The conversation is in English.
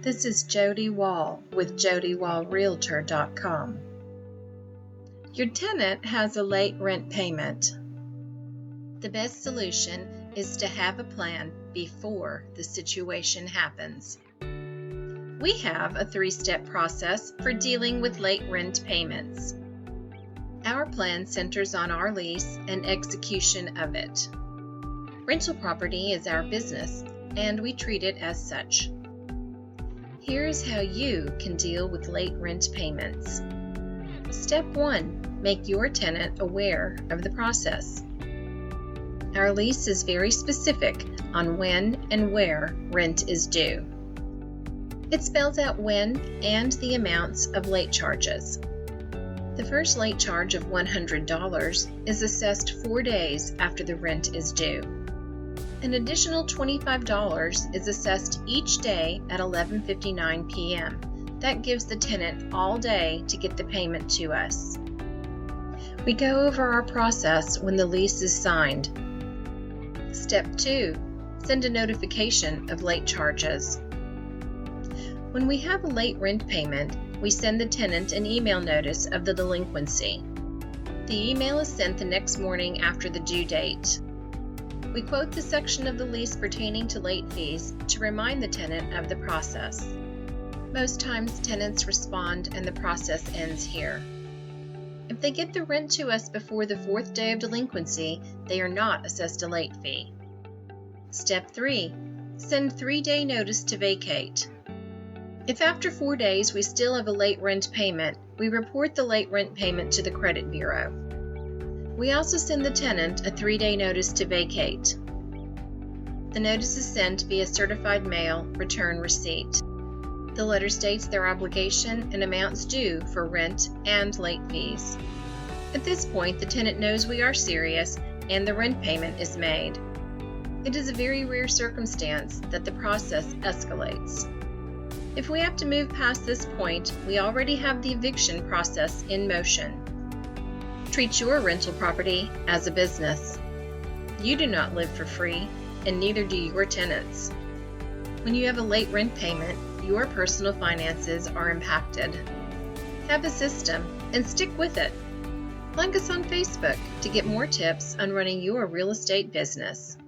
This is Jody Wall with jodywallrealtor.com. Your tenant has a late rent payment. The best solution is to have a plan before the situation happens. We have a 3-step process for dealing with late rent payments. Our plan centers on our lease and execution of it. Rental property is our business, and we treat it as such. Here's how you can deal with late rent payments. Step 1. Make your tenant aware of the process. Our lease is very specific on when and where rent is due. It spells out when and the amounts of late charges. The first late charge of $100 is assessed 4 days after the rent is due. An additional $25 is assessed each day at 11:59 p.m. That gives the tenant all day to get the payment to us. We go over our process when the lease is signed. Step 2. Send a notification of late charges. When we have a late rent payment, we send the tenant an email notice of the delinquency. The email is sent the next morning after the due date. We quote the section of the lease pertaining to late fees to remind the tenant of the process. Most times, tenants respond and the process ends here. If they get the rent to us before the 4th day of delinquency, they are not assessed a late fee. Step 3. Send 3-day notice to vacate. If after 4 days we still have a late rent payment, we report the late rent payment to the credit bureau. We also send the tenant a 3-day notice to vacate. The notice is sent via certified mail, return receipt. The letter states their obligation and amounts due for rent and late fees. At this point, the tenant knows we are serious and the rent payment is made. It is a very rare circumstance that the process escalates. If we have to move past this point, we already have the eviction process in motion. Treat your rental property as a business. You do not live for free, and neither do your tenants. When you have a late rent payment, your personal finances are impacted. Have a system and stick with it. Like us on Facebook to get more tips on running your real estate business.